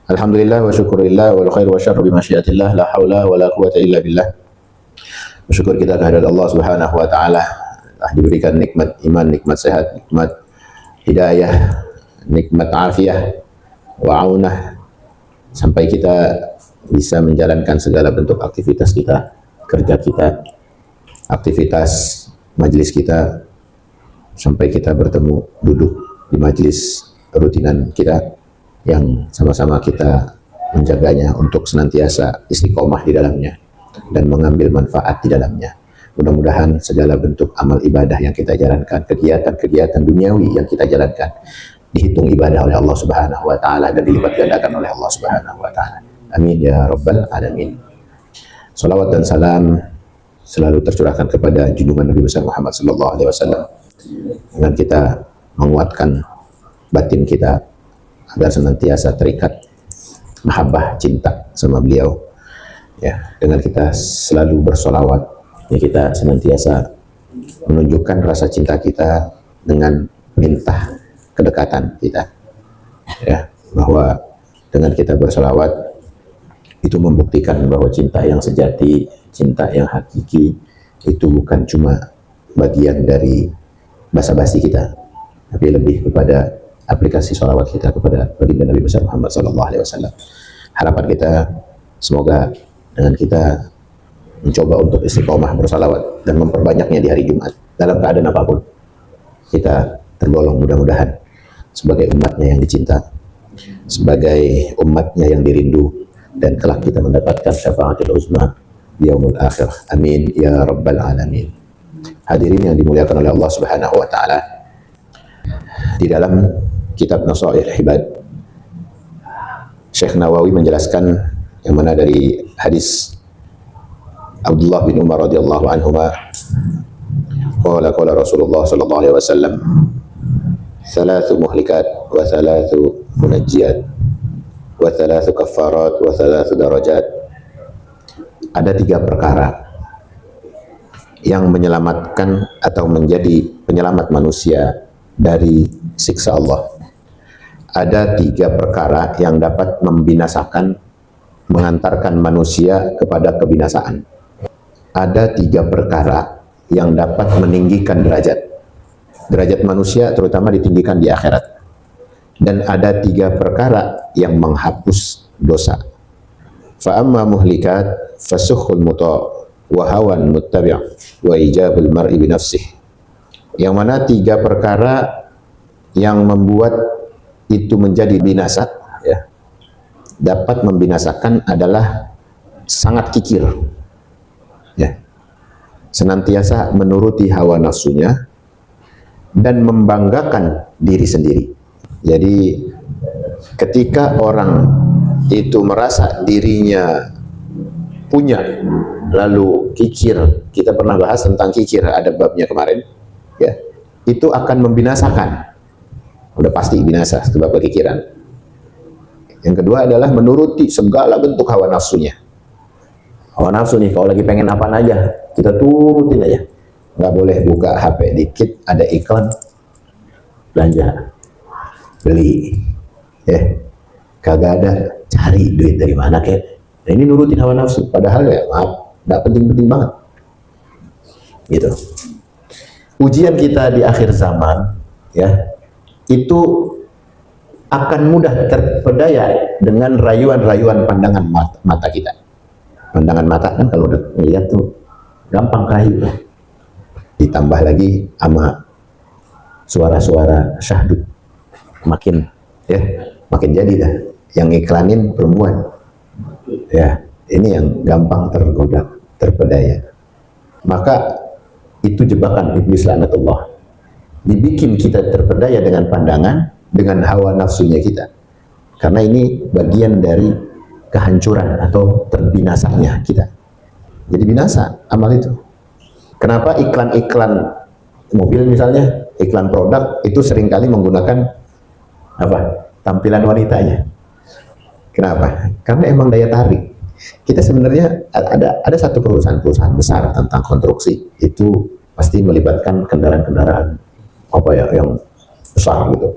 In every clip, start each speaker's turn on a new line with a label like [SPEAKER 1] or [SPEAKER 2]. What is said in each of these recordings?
[SPEAKER 1] Alhamdulillah wa syukurillah wal khair wa syarru bi masyiatillah la haula wa la quwata illa billah. Bersyukur kita kehadirat Allah Subhanahu wa taala telah diberikan nikmat iman, nikmat sehat, nikmat hidayah, nikmat afiyah wa aunah sampai kita bisa menjalankan segala bentuk aktivitas kita, kerja kita, aktivitas majelis kita, sampai kita bertemu duduk di majelis rutinan kita yang sama-sama kita menjaganya untuk senantiasa istiqomah di dalamnya dan mengambil manfaat di dalamnya. Mudah-mudahan segala bentuk amal ibadah yang kita jalankan, kegiatan-kegiatan duniawi yang kita jalankan dihitung ibadah oleh Allah Subhanahu wa taala dan dilipat gandakan oleh Allah Subhanahu wa taala. Amin ya rabbal alamin. Salawat dan salam selalu tercurahkan kepada junjungan Nabi besar Muhammad sallallahu alaihi wasallam dengan kita menguatkan batin kita agar senantiasa terikat mahabbah cinta sama beliau, ya, dengan kita selalu bersolawat, ya, kita senantiasa menunjukkan rasa cinta kita dengan minta kedekatan kita, ya, bahwa dengan kita bersolawat itu membuktikan bahwa cinta yang sejati, cinta yang hakiki itu bukan cuma bagian dari basa-basi kita, tapi lebih kepada aplikasi sholawat kita kepada baginda Nabi besar Muhammad sallallahu alaihi wasallam. Harapan kita semoga dengan kita mencoba untuk istiqomah bersalawat dan memperbanyaknya di hari Jumat dalam keadaan apapun, kita tergolong mudah-mudahan sebagai umatnya yang dicinta, sebagai umatnya yang dirindu, dan kelak kita mendapatkan syafaatul uzma di yaumul akhir. Amin ya rabbal alamin. Hadirin yang dimuliakan oleh Allah Subhanahu wa taala, di dalam kitab Nasaihul Ibad, Syekh Nawawi menjelaskan yang mana dari hadis Abdullah bin Umar radhiyallahu anhuma, qala Rasulullah sallallahu alaihi wasallam, thalathu muhlikat wa thalathu munajjiyat wa thalathu kaffarat wa thalathu darajat. Ada 3 perkara yang menyelamatkan atau menjadi penyelamat manusia dari siksa Allah. Ada 3 perkara yang dapat membinasakan, mengantarkan manusia kepada kebinasaan. Ada 3 perkara yang dapat meninggikan derajat manusia, terutama ditinggikan di akhirat. Dan ada 3 perkara yang menghapus dosa. Fa amma muhlikat fasukhul muta' wa hawan muttabi' wa ijabul mar'i bi nafsih. Yang mana 3 perkara yang membuat itu menjadi binasa, ya, dapat membinasakan adalah sangat kikir, ya, senantiasa menuruti hawa nafsunya dan membanggakan diri sendiri. Jadi ketika orang itu merasa dirinya punya lalu kikir, kita pernah bahas tentang kikir, ada babnya kemarin, ya, itu akan membinasakan. Udah pasti binasa sebab kekikiran. Yang kedua adalah menuruti segala bentuk hawa nafsunya. Hawa nafsu nih, kalau lagi pengen apaan aja, kita turutin aja. Nggak boleh buka HP dikit, ada iklan, belanja, beli. Kagak ada, cari duit dari mana kek. Nah, ini nurutin hawa nafsu. Padahal ya, maaf, nggak penting-penting banget. Gitu. Ujian kita di akhir zaman, ya, itu akan mudah terpedaya dengan rayuan-rayuan pandangan mata kita. Pandangan mata kan kalau udah melihat tuh gampang kayu. Ditambah lagi sama suara-suara syahdu, makin jadi dah. Yang iklanin perempuan, ya, ini yang gampang tergoda, terpedaya. Maka itu jebakan iblis laknatullah. Dibikin kita terpedaya dengan pandangan, dengan hawa nafsunya kita. Karena ini bagian dari kehancuran atau terbinasanya kita. Jadi binasa amal itu. Kenapa iklan-iklan mobil misalnya, iklan produk itu seringkali menggunakan apa? Tampilan wanitanya. Kenapa? Karena emang daya tarik. Kita sebenarnya ada satu perusahaan besar tentang konstruksi, itu pasti melibatkan kendaraan-kendaraan apa ya yang besar gitu,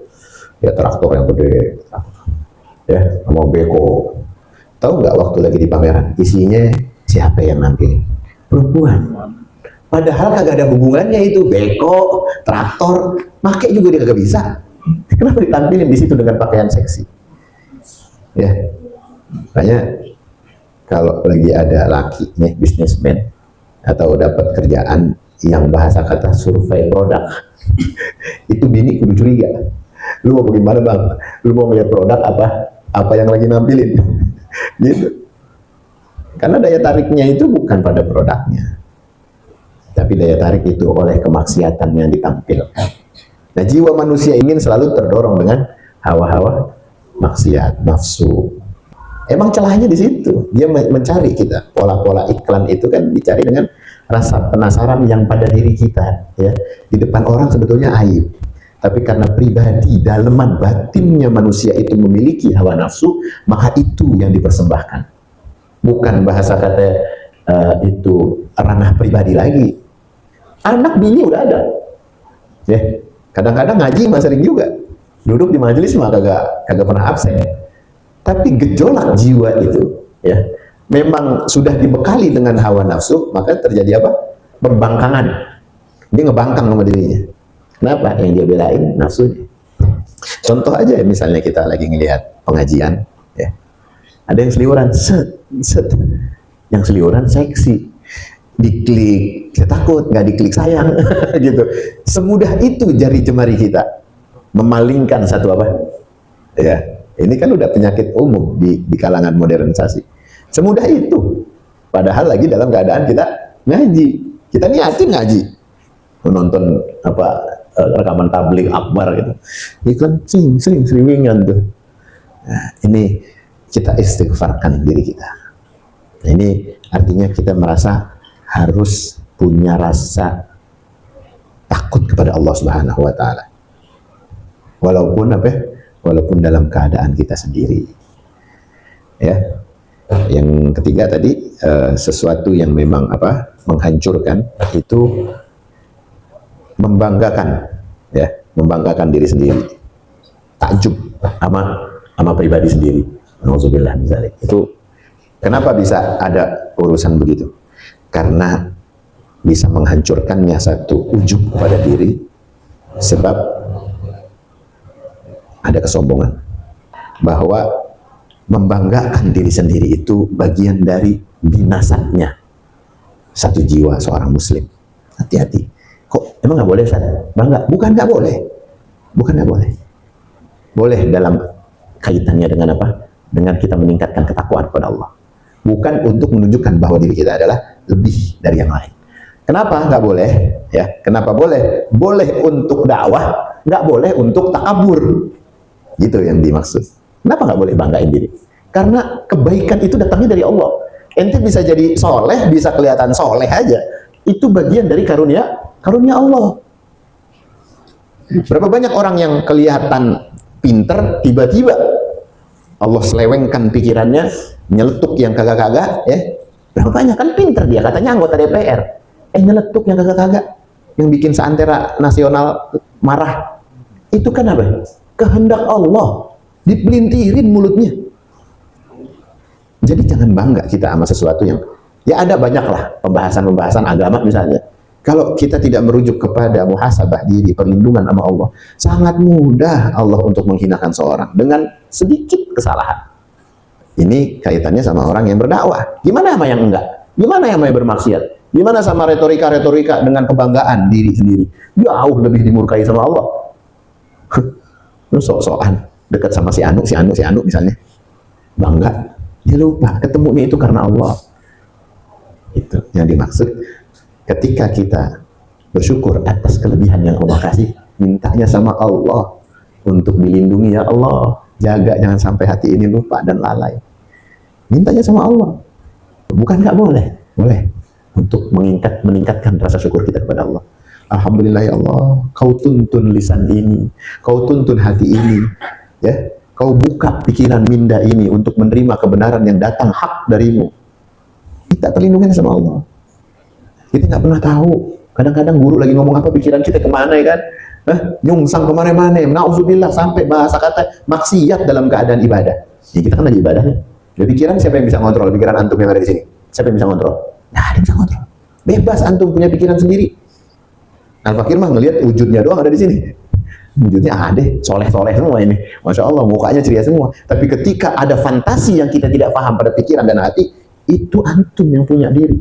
[SPEAKER 1] ya, traktor yang gede, ya, mau beko. Tahu nggak waktu lagi di pameran isinya siapa yang nampilin? Perempuan. Padahal kagak ada hubungannya itu, beko, traktor, pakai juga dia kagak bisa. Kenapa ditampilin di situ dengan pakaian seksi? Ya, makanya kalau lagi ada laki nih bisnismen atau dapat kerjaan yang bahasa kata survei produk, itu bini kudu curiga. Lu mau bagaimana bang? Lu mau ngeliat produk apa yang lagi nampilin? Gitu. Karena daya tariknya itu bukan pada produknya, tapi daya tarik itu oleh kemaksiatan yang ditampilkan. Nah, jiwa manusia ingin selalu terdorong dengan hawa-hawa maksiat, nafsu. Emang celahnya di situ. Dia mencari kita. Pola-pola iklan itu kan dicari dengan rasa penasaran yang pada diri kita, ya. Di depan orang sebetulnya aib. Tapi karena pribadi, daleman batinnya manusia itu memiliki hawa nafsu, maka itu yang dipersembahkan. Bukan bahasa kata itu ranah pribadi lagi. Anak bini udah ada. Ya. Kadang-kadang ngaji mah sering juga. Duduk di majelis mah kagak pernah absen. Tapi gejolak jiwa itu, ya, memang sudah dibekali dengan hawa nafsu, maka terjadi apa? Perbangkangan. Dia ngebangkang sama dirinya. Kenapa? Yang dia belain nafsunya. Contoh aja misalnya kita lagi ngelihat pengajian, ya. Ada yang seliuran, set. Yang seliuran seksi. Diklik, saya takut, nggak diklik sayang, gitu. Semudah itu jari jemari kita memalingkan satu apa? Ya, ini kan udah penyakit umum di kalangan modernisasi. Semudah itu. Padahal lagi dalam keadaan kita ngaji. Kita niatin ngaji. Menonton apa rekaman tabligh akbar gitu. Iklan sering seringan tuh. Nah, ini kita istighfarkan diri kita. Nah, ini artinya kita merasa harus punya rasa takut kepada Allah Subhanahu wa taala. Walaupun dalam keadaan kita sendiri. Ya. Yang ketiga tadi sesuatu yang memang menghancurkan itu membanggakan, ya, membanggakan diri sendiri. Takjub sama pribadi sendiri. Nauzubillah misalnya. Itu kenapa bisa ada urusan begitu? Karena bisa menghancurkannya satu ujub kepada diri, sebab ada kesombongan. Bahwa membanggakan diri sendiri itu bagian dari binasanya satu jiwa seorang muslim. Hati-hati. Kok emang nggak boleh, Ustaz? Bangga? Bukan nggak boleh. Bukan nggak boleh. Boleh dalam kaitannya dengan apa? Dengan kita meningkatkan ketakwaan kepada Allah. Bukan untuk menunjukkan bahwa diri kita adalah lebih dari yang lain. Kenapa nggak boleh? Ya, kenapa boleh? Boleh untuk dakwah, nggak boleh untuk takabur. Gitu yang dimaksud. Kenapa nggak boleh banggain diri? Karena kebaikan itu datangnya dari Allah. Ente bisa jadi soleh, bisa kelihatan soleh aja. Itu bagian dari karunia Allah. Berapa banyak orang yang kelihatan pinter, tiba-tiba Allah selewengkan pikirannya, nyeletuk yang kagak-kagak, ya. Berapa banyak kan pinter dia, katanya anggota DPR. Nyeletuk yang kagak-kagak, yang bikin seantera nasional marah. Itu kan apa? Kehendak Allah. Dipelintirin mulutnya. Jadi jangan bangga kita sama sesuatu yang, ya ada banyaklah pembahasan agama misalnya. Kalau kita tidak merujuk kepada muhasabah diri, perlindungan sama Allah, sangat mudah Allah untuk menghinakan seorang dengan sedikit kesalahan. Ini kaitannya sama orang yang berdakwah. Gimana sama yang enggak? Gimana yang mau bermaksiat? Gimana sama retorika-retorika dengan kebanggaan diri sendiri? Jauh lebih dimurkai sama Allah. Lu sok-sokan dekat sama si Anu misalnya, bangga, dia lupa ketemunya itu karena Allah. Itu yang dimaksud. Ketika kita bersyukur atas kelebihan yang Allah kasih, mintanya sama Allah untuk dilindungi, ya Allah, jaga jangan sampai hati ini lupa dan lalai. Mintanya sama Allah. Bukan nggak boleh, boleh untuk meningkatkan rasa syukur kita kepada Allah. Alhamdulillah ya Allah, kau tuntun lisan ini, kau tuntun hati ini, ya, kau buka pikiran minda ini untuk menerima kebenaran yang datang hak darimu. Kita perlindungan sama Allah. Kita nggak pernah tahu. Kadang-kadang guru lagi ngomong apa, pikiran kita kemana, ya kan? Nyungsang kemana-mana. Nauzubillah, sampai bahasa kata maksiat dalam keadaan ibadah. Ya, kita kan lagi ibadah nih. Ya, pikiran siapa yang bisa ngontrol? Pikiran antum yang ada di sini. Siapa yang bisa ngontrol? Nah, ada yang bisa ngontrol. Bebas antum punya pikiran sendiri. Al-Fakir mah ngelihat wujudnya doang ada di sini. Wujudnya ada, soleh-soleh semua ini. Masya Allah, mukanya ceria semua. Tapi ketika ada fantasi yang kita tidak paham pada pikiran dan hati, itu antum yang punya diri.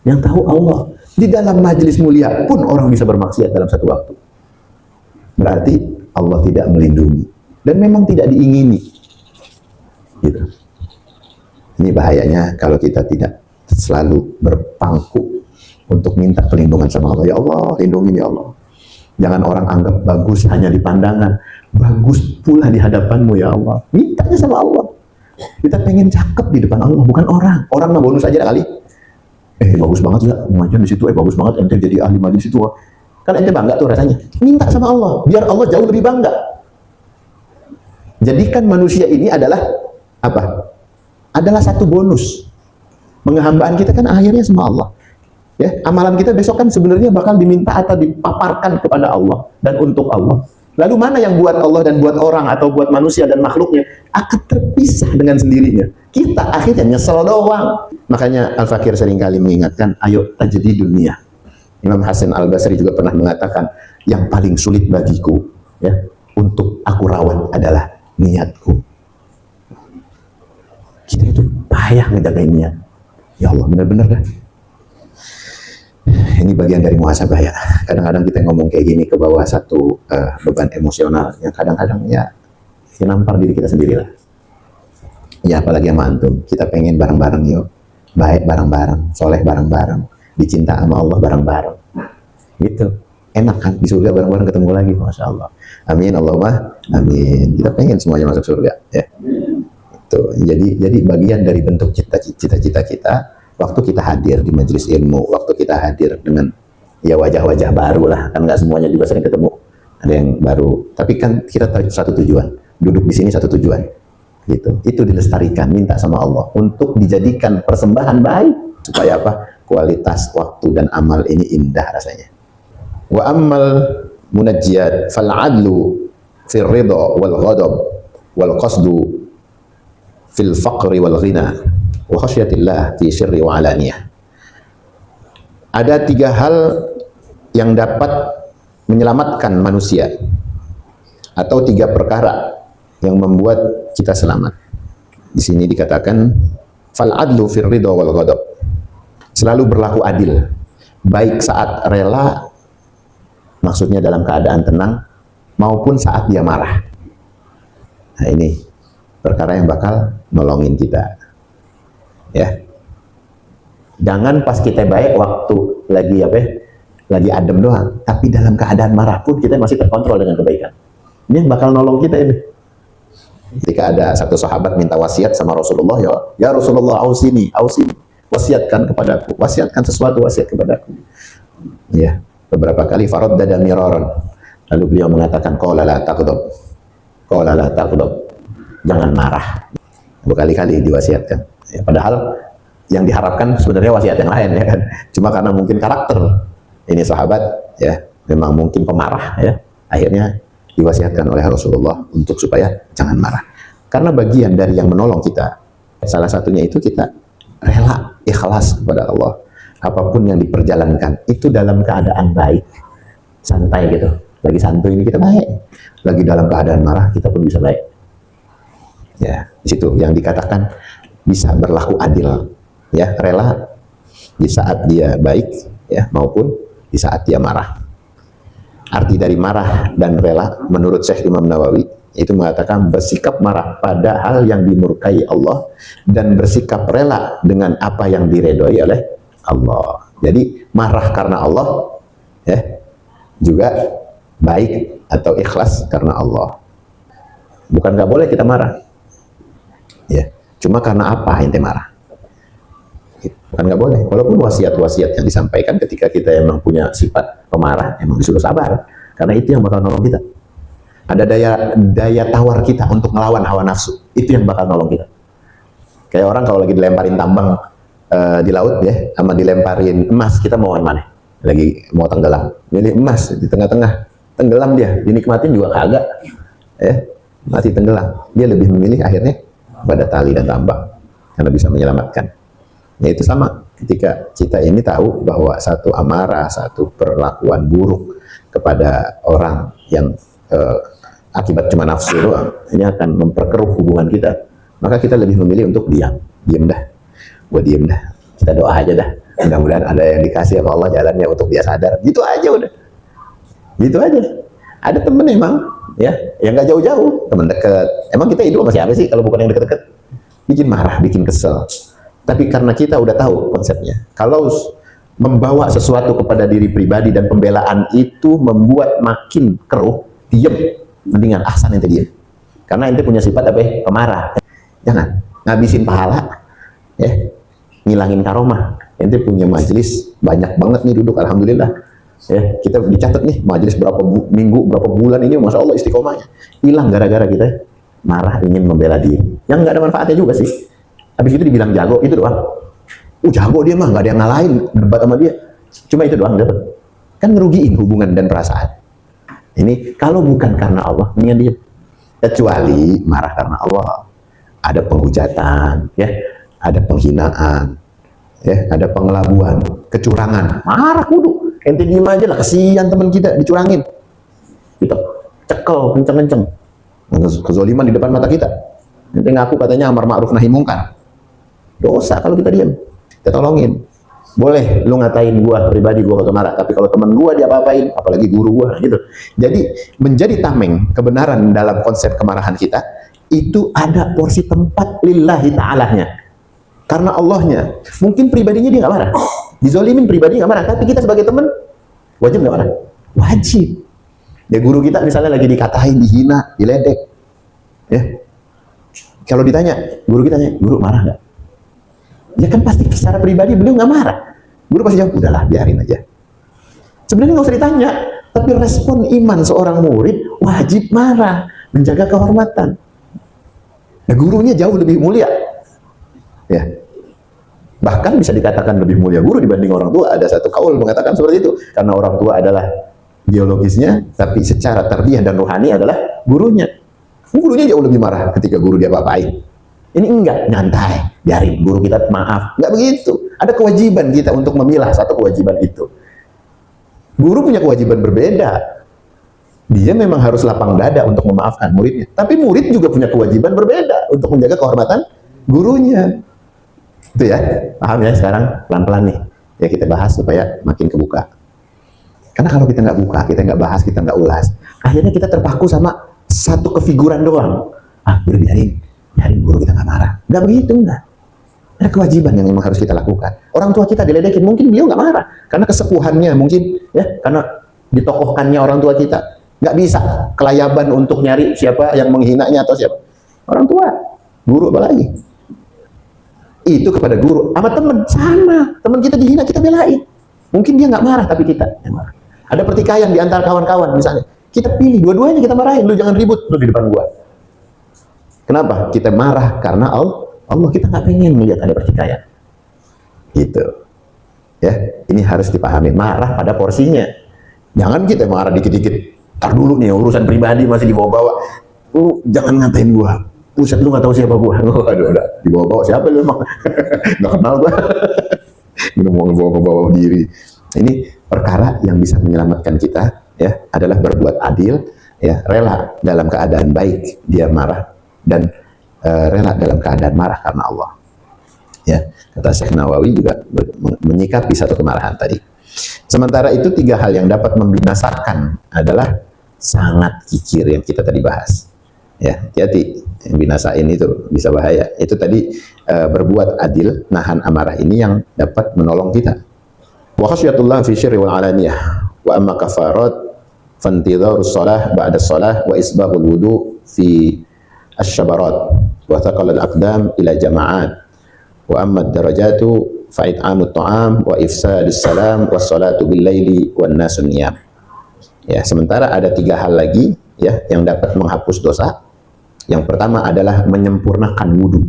[SPEAKER 1] Yang tahu Allah. Di dalam majelis mulia pun orang bisa bermaksiat dalam satu waktu. Berarti Allah tidak melindungi. Dan memang tidak diingini. Gitu. Ini bahayanya kalau kita tidak selalu berpangku untuk minta perlindungan sama Allah. Ya Allah, lindungi ya Allah. Jangan orang anggap bagus hanya di pandangan. Bagus pula di hadapanmu ya Allah. Mintanya sama Allah. Kita pengen cakep di depan Allah, bukan orang. Orang mah bonus aja kali. Bagus banget ya, pengajian di situ. Bagus banget ente jadi ahli majelis itu. Kan ente bangga tuh rasanya. Minta sama Allah, biar Allah jauh lebih bangga. Jadikan manusia ini adalah apa? Adalah satu bonus. Penghambaan kita kan akhirnya sama Allah. Ya, amalan kita besok kan sebenarnya bakal diminta atau dipaparkan kepada Allah dan untuk Allah. Lalu mana yang buat Allah dan buat orang atau buat manusia dan makhluknya akan terpisah dengan sendirinya. Kita akhirnya nyesel doang. Makanya Al-Fakir seringkali mengingatkan, ayo tajdi dunia. Imam Hasan Al-Basri juga pernah mengatakan, yang paling sulit bagiku ya untuk aku rawat adalah niatku. Kita itu payah ngejagain niat. Ya Allah, benar-benar dah. Ini bagian dari muhasabah ya. Kadang-kadang kita ngomong kayak gini ke bawah satu beban emosional yang kadang-kadang ya nampar diri kita sendiri lah. Ya apalagi sama antum, kita pengen bareng-bareng yuk, baik bareng-bareng, soleh bareng-bareng, dicinta sama Allah bareng-bareng. Gitu, enak kan di surga bareng-bareng ketemu lagi, masya Allah. Amin Allahumma amin. Kita pengen semuanya masuk surga ya. Itu jadi bagian dari bentuk cita-cita kita. Waktu kita hadir di majelis ilmu, waktu kita hadir dengan ya wajah-wajah baru lah, kan nggak semuanya juga sering ketemu, ada yang baru. Tapi kan kita satu tujuan, duduk di sini satu tujuan, gitu. Itu dilestarikan, minta sama Allah untuk dijadikan persembahan baik supaya apa? Kualitas waktu dan amal ini indah rasanya. Wa ammal munajjiyat fal adlu fil ridha wal ghadab wal qasdu fil faqri wal ghina wa khasyatillah fi sirri wa alaniyah. Ada 3 hal yang dapat menyelamatkan manusia atau 3 perkara yang membuat kita selamat. Di sini dikatakan fal adlu fir ridha wal ghadab. Selalu berlaku adil, baik saat rela, maksudnya dalam keadaan tenang, maupun saat dia marah. Nah ini perkara yang bakal nolongin kita. Ya, jangan pas kita baik waktu lagi adem doang, tapi dalam keadaan marah pun kita masih terkontrol dengan kebaikan. Ini yang bakal nolong kita ini. Ketika ada satu sahabat minta wasiat sama Rasulullah, ya Rasulullah, ausini, wasiatkan kepadaku, wasiatkan sesuatu, wasiat kepadaku. Ya, beberapa kali faraddada miraran. Lalu beliau mengatakan, qala la taghdab, jangan marah. Berkali-kali diwasiatkan. Ya, padahal yang diharapkan sebenarnya wasiat yang lain ya kan. Cuma karena mungkin karakter ini sahabat ya memang mungkin pemarah ya. Akhirnya diwasiatkan oleh Rasulullah untuk supaya jangan marah. Karena bagian dari yang menolong kita, salah satunya itu kita rela ikhlas kepada Allah. Apapun yang diperjalankan itu dalam keadaan baik, santai gitu. Lagi santuy ini kita baik. Lagi dalam keadaan marah kita pun bisa baik. Ya, di situ yang dikatakan bisa berlaku adil, ya rela di saat dia baik, ya maupun di saat dia marah. Arti dari marah dan rela, menurut Syekh Imam Nawawi, itu mengatakan bersikap marah pada hal yang dimurkai Allah dan bersikap rela dengan apa yang diredoi oleh Allah. Jadi marah karena Allah, ya juga baik atau ikhlas karena Allah. Bukan nggak boleh kita marah, ya. Cuma karena apa ente marah? Kan nggak boleh. Walaupun wasiat-wasiat yang disampaikan ketika kita emang punya sifat pemarah, emang disuruh sabar. Karena itu yang bakal nolong kita. Ada daya tawar kita untuk melawan hawa nafsu. Itu yang bakal nolong kita. Kayak orang kalau lagi dilemparin tambang di laut ya, sama dilemparin emas, kita mau mana? Lagi mau tenggelam. Milih emas di tengah-tengah. Tenggelam dia, dinikmatin juga kagak. Ya. mati tenggelam. Dia lebih memilih akhirnya pada tali dan tambang karena bisa menyelamatkan. Ya itu sama ketika kita ini tahu bahwa satu amarah, satu perlakuan buruk kepada orang yang akibat cuma nafsu doang, ini akan memperkeruh hubungan kita. Maka kita lebih memilih untuk diam dah. Gua diem dah. Kita doa aja dah. Mudah-mudahan ada yang dikasih sama Allah jalannya untuk dia sadar. Gitu aja udah. Gitu aja. Ada temen emang, ya, yang nggak jauh-jauh, temen deket. Emang kita hidup sama siapa sih kalau bukan yang deket-deket? Bikin marah, bikin kesel. Tapi karena kita udah tahu konsepnya, kalau membawa sesuatu kepada diri pribadi dan pembelaan itu membuat makin keruh, diem. Mendingan ahsan ente diem. Karena ente punya sifat apa ya? Pemarah. Jangan ngabisin pahala, ya, ngilangin karomah. Ente punya majelis banyak banget nih duduk, alhamdulillah. Ya, kita dicatat nih majelis berapa minggu, berapa bulan ini, masya Allah istiqomahnya. Hilang gara-gara kita marah ingin membela diri. Yang nggak ada manfaatnya juga sih. Habis itu dibilang jago, itu doang. Jago dia mah, nggak ada yang ngalahin debat sama dia. Cuma itu doang dapat. Kan ngerugiin hubungan dan perasaan. Ini kalau bukan karena Allah, mendingan dia. Kecuali marah karena Allah. Ada penghujatan, ya, ada penghinaan, ya, ada pengelabuan, kecurangan. Marah kudu. Ente diem aja lah, kasihan teman kita dicurangin. Kita cekel kenceng-kenceng. Kezoliman di depan mata kita. Ente ngaku katanya amar ma'ruf nahi mungkar. Dosa kalau kita diam. Kita tolongin. Boleh lu ngatain gua pribadi, gua kalau marah, tapi kalau teman gua dia apa-apain, apalagi guru gua gitu. Jadi menjadi tameng kebenaran dalam konsep kemarahan kita itu ada porsi tempat lillahi ta'alanya. Karena Allahnya. Mungkin pribadinya dia nggak marah. Dizolimin pribadi nggak marah, tapi kita sebagai teman wajib nggak marah? Wajib. Ya guru kita misalnya lagi dikatain, dihina, diledek. Ya. Kalau ditanya, guru kita tanya, guru marah nggak? Ya kan pasti secara pribadi beliau nggak marah. Guru pasti jawab, udahlah biarin aja. Sebenarnya nggak usah ditanya, tapi respon iman seorang murid wajib marah, menjaga kehormatan. Nah, gurunya jauh lebih mulia. Ya. Bahkan bisa dikatakan lebih mulia guru dibanding orang tua. Ada satu kaul mengatakan seperti itu. Karena orang tua adalah biologisnya, tapi secara tarbiyah dan rohani adalah gurunya. Gurunya jauh lebih marah ketika guru dia apa-apain. Ini enggak, nyantai, biarin guru kita maaf. Enggak begitu. Ada kewajiban kita untuk memilah satu kewajiban itu. Guru punya kewajiban berbeda. Dia memang harus lapang dada untuk memaafkan muridnya. Tapi murid juga punya kewajiban berbeda untuk menjaga kehormatan gurunya. Itu ya, paham ya sekarang pelan-pelan nih. Ya kita bahas supaya makin kebuka. Karena kalau kita nggak buka, kita nggak bahas, kita nggak ulas, akhirnya kita terpaku sama satu kefiguran doang. Udah biarin guru kita nggak marah. Nggak begitu, nggak. Ada kewajiban yang memang harus kita lakukan. Orang tua kita diledekin, mungkin beliau nggak marah. Karena kesepuhannya mungkin, ya, karena ditokohkannya orang tua kita. Nggak bisa kelayaban untuk nyari siapa yang menghinanya atau siapa. Orang tua, guru apalagi. Itu kepada guru. Sama teman, sama. Teman kita dihina, kita belain. Mungkin dia nggak marah, tapi kita yang marah. Ada pertikaian di antara kawan-kawan misalnya. Kita pilih, dua-duanya kita marahin. Lu jangan ribut, lu di depan gua. Kenapa? Kita marah karena Allah kita nggak pengen melihat ada pertikaian. Gitu. Ya, ini harus dipahami. Marah pada porsinya. Jangan kita marah dikit-dikit. Tar dulu nih, urusan pribadi masih dibawa-bawa. Lu jangan ngatain gua. Buset, lu nggak tahu siapa gua. Aduh, udah dibawa-bawa siapa lu emang? Nggak kenal gua. Ini mau bawa diri. Ini perkara yang bisa menyelamatkan kita, ya, adalah berbuat adil, ya, rela dalam keadaan baik dia marah dan rela dalam keadaan marah karena Allah. Ya, kata Syekh Nawawi juga menyikapi satu kemarahan tadi. Sementara itu tiga hal yang dapat membinasakan adalah sangat kikir yang kita tadi bahas. Ya, hati-hati, yang binasain itu bisa bahaya. Itu tadi berbuat adil, nahan amarah ini yang dapat menolong kita. Wa khasyatullah fi syirri wal alaniyah. Wa amma kafarat fantidharus shalah ba'da shalah wa isbahul wudu fi asy-syabarat wa thaqal al-aqdam ila jama'at. Wa amma ad-darajatu fa it'amut ta'am wa ifsadus salam was salatu bil laili wan nasu niyam. Ya, sementara ada tiga hal lagi, ya, yang dapat menghapus dosa. Yang pertama adalah menyempurnakan wudu.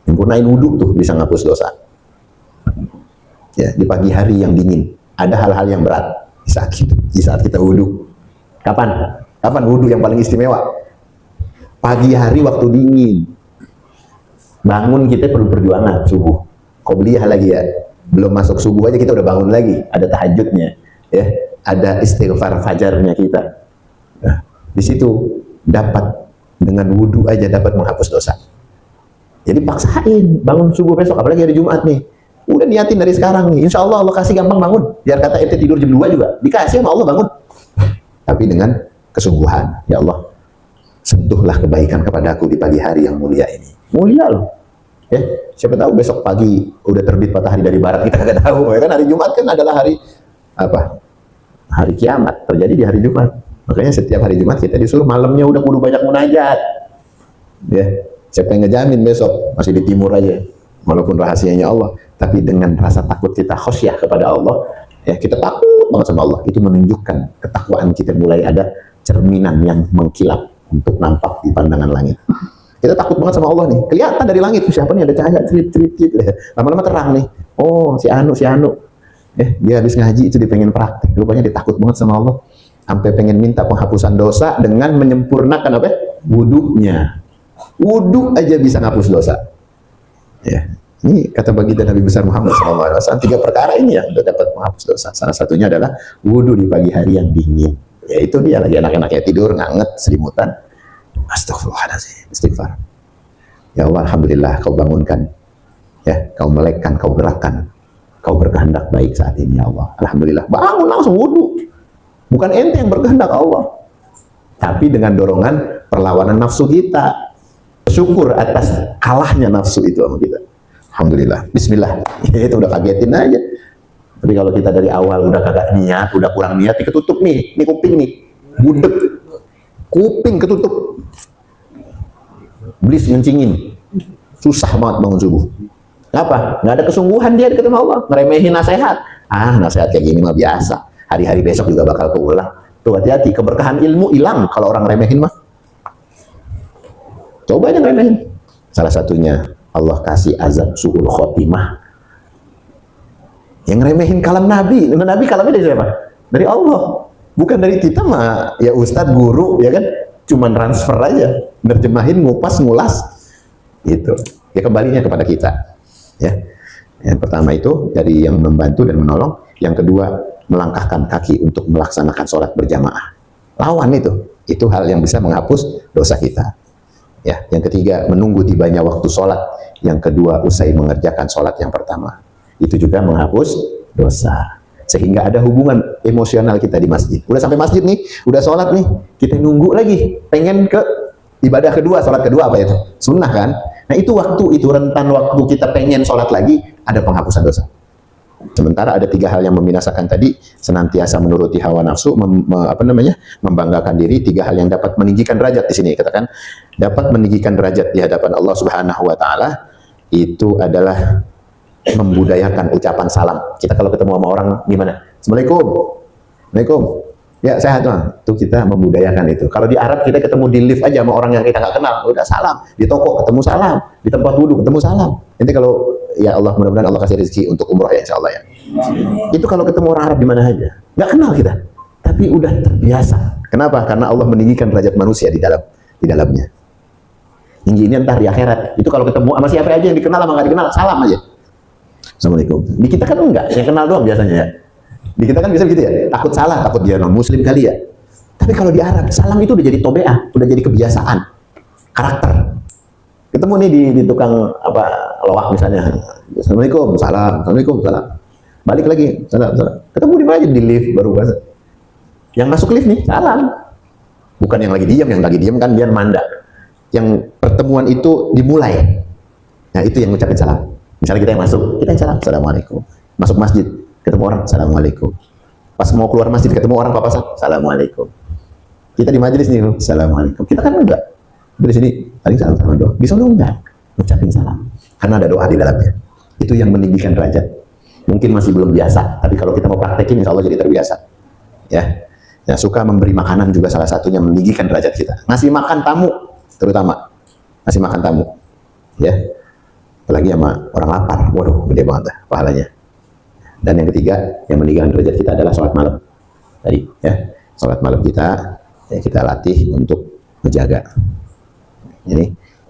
[SPEAKER 1] Menyempurnain wudu tuh bisa menghapus dosa. Ya, di pagi hari yang dingin ada hal-hal yang berat di saat kita wudu. Kapan wudu yang paling istimewa? Pagi hari waktu dingin. Bangun kita perlu perjuangan subuh. Qobliyah lagi ya. Belum masuk subuh aja kita udah bangun lagi. Ada tahajudnya, ya. Ada istighfar fajarnya kita. Nah, di situ dapat dengan wudhu aja dapat menghapus dosa. Jadi paksain bangun subuh besok, apalagi hari Jumat nih. Udah niatin dari sekarang nih. Insya Allah Allah kasih gampang bangun. Biar kata ente tidur jam 2 juga dikasih sama Allah bangun. Tapi dengan kesungguhan, ya Allah, sentuhlah kebaikan kepadaku di pagi hari yang mulia ini. Mulia loh. Ya, siapa tahu besok pagi udah terbit matahari dari barat, kita kagak tahu. Ya kan hari Jumat kan adalah hari apa? Hari kiamat terjadi di hari Jumat. Makanya setiap hari Jumat kita disuruh malamnya udah kudu banyak munajat. Ya, siapa yang ngejamin besok masih di timur aja. Walaupun rahasianya Allah, tapi dengan rasa takut kita khosyah kepada Allah, ya kita takut banget sama Allah. Itu menunjukkan ketakwaan kita mulai ada cerminan yang mengkilap untuk nampak di pandangan langit. Kita takut banget sama Allah nih. Kelihatan dari langit siapa nih, ada cahaya trip gitu. Lama-lama terang nih. Oh, si Anu. Dia habis ngaji itu dia pengen praktek. Rupanya dia takut banget sama Allah. Sampai pengen minta penghapusan dosa dengan menyempurnakan apa? Wudunya. Wudu aja bisa ngapus dosa. Ya. Ini kata baginda Nabi besar Muhammad SAW. 3 perkara ini yang udah dapat menghapus dosa. Salah satunya adalah wudu di pagi hari yang dingin. Ya itu dia lagi enak-enaknya tidur, nganget, selimutan. Astagfirullahaladzim, istighfar. Ya Allah, alhamdulillah kau bangunkan. Ya, kau melekkan, kau gerakkan. Kau berkehendak baik saat ini ya Allah. Alhamdulillah, bangun langsung wudu. Bukan ente yang berkehendak Allah. Tapi dengan dorongan perlawanan nafsu kita. Syukur atas kalahnya nafsu itu sama kita. Alhamdulillah, bismillah. Ya, itu udah kagetin aja. Tapi kalau kita dari awal udah kagak niat, udah kurang niat, ketutup nih, ini kuping nih, budek, kuping ketutup, blis ngencingin, susah banget bangun subuh. Apa? Nggak ada kesungguhan dia di ketemu Allah, ngeremehin nasihat. Nasihat kayak gini mah biasa, hari-hari besok juga bakal keulang. Tuh hati-hati, keberkahan ilmu hilang kalau orang remehin mah. Coba aja ngeremehin. Salah satunya Allah kasih azab su'ul khotimah. Yang remehin kalam Nabi. Nabi kalamnya dari siapa? Dari Allah. Bukan dari kita mah. Ya ustadz, guru, ya kan? Cuman transfer aja. Nerjemahin, ngupas, ngulas. Gitu. Ya kembalinya kepada kita. Ya. Yang pertama itu dari yang membantu dan menolong. Yang kedua, melangkahkan kaki untuk melaksanakan sholat berjamaah. Lawan itu. Itu hal yang bisa menghapus dosa kita. Ya. Yang ketiga, menunggu tibanya waktu sholat. Yang kedua, usai mengerjakan sholat yang pertama. Itu juga menghapus dosa. Sehingga ada hubungan emosional kita di masjid. Udah sampai masjid nih, udah sholat nih, kita nunggu lagi, pengen ke ibadah kedua, sholat kedua apa itu? Sunnah kan? Nah itu waktu, itu rentan waktu kita pengen sholat lagi, ada penghapusan dosa. Sementara ada 3 hal yang membinasakan tadi, senantiasa menuruti hawa nafsu, membanggakan diri. 3 hal yang dapat meninggikan derajat di sini, katakan dapat meninggikan derajat di hadapan Allah Subhanahu Wa Taala. Itu adalah membudayakan ucapan salam. Kita kalau ketemu sama orang gimana? Assalamualaikum. Waalaikumsalam. Ya sehat bang. Itu kita membudayakan itu. Kalau di Arab kita ketemu di lift aja sama orang yang kita nggak kenal, udah salam. Di toko ketemu salam. Di tempat wudhu ketemu salam. Nanti kalau ya Allah mudah-mudahan Allah kasih rezeki untuk umroh ya insya Allah ya. Itu kalau ketemu orang Arab di mana aja, nggak kenal kita, tapi udah terbiasa. Kenapa? Karena Allah meninggikan derajat manusia di dalamnya. Tinggi ini entah di akhirat. Itu kalau ketemu sama siapa aja yang dikenal sama nggak dikenal, salam aja. Assalamualaikum. Di kita kan enggak, yang kenal doang biasanya ya. Di kita kan bisa gitu ya, takut salah, takut dia non-muslim kali ya. Tapi kalau di Arab, salam itu udah jadi tobeah, udah jadi kebiasaan, karakter. Ketemu nih di tukang apa loak misalnya, Assalamualaikum, salam, Assalamualaikum, salam. Balik lagi, salam. Ketemu di mana aja, di lift baru bahasa. Yang masuk lift nih, salam. Bukan yang lagi diam kan dia manda. Yang pertemuan itu dimulai. Nah itu yang ngucapin salam. Misalnya kita yang masuk, kita yang salam, Assalamualaikum. Masuk masjid, ketemu orang, Assalamualaikum. Pas mau keluar masjid, ketemu orang, papasan, Assalamualaikum. Kita di majelis nih, Assalamualaikum. Kita kan enggak. Dari sini, paling salam sama doa. Bisa dong enggak? Ucapin salam. Karena ada doa di dalamnya. Itu yang meninggikan derajat. Mungkin masih belum biasa, tapi kalau kita mau praktekin, insya Allah jadi terbiasa. Ya. Ya, suka memberi makanan juga salah satunya meninggikan derajat kita. Ngasih makan tamu, terutama. Ngasih makan tamu. Ya. Apalagi sama orang lapar, waduh gede banget dah pahalanya. Dan yang ketiga yang meninggikan derajat kita adalah sholat malam. Tadi ya, sholat malam kita ya kita latih untuk menjaga. Ini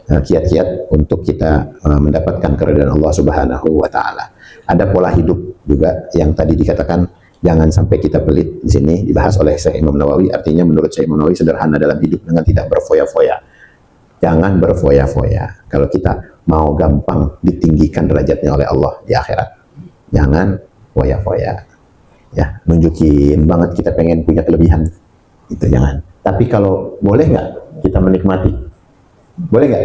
[SPEAKER 1] kiat-kiat untuk kita mendapatkan keridhaan Allah Subhanahu wa taala. Ada pola hidup juga yang tadi dikatakan jangan sampai kita pelit. Di sini dibahas oleh Syekh Imam Nawawi, artinya menurut Syekh Imam Nawawi sederhana dalam hidup dengan tidak berfoya-foya. Jangan berfoya-foya. Kalau kita mau gampang ditinggikan derajatnya oleh Allah di akhirat, jangan foya-foya. Ya, nunjukin banget kita pengen punya kelebihan. Itu jangan. Tapi kalau boleh nggak kita menikmati? Boleh nggak?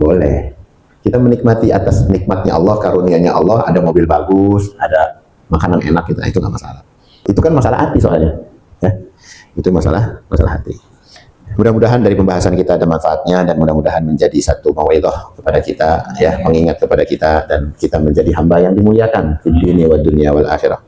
[SPEAKER 1] Boleh. Kita menikmati atas nikmatnya Allah, karunia-Nya Allah, ada mobil bagus, ada makanan enak, itu nggak masalah. Itu kan masalah hati soalnya. Ya. Itu masalah hati. Mudah-mudahan dari pembahasan kita ada manfaatnya dan mudah-mudahan menjadi satu mau'izah kepada kita, ya, pengingat kepada kita dan kita menjadi hamba yang dimuliakan di dunia wal akhirah.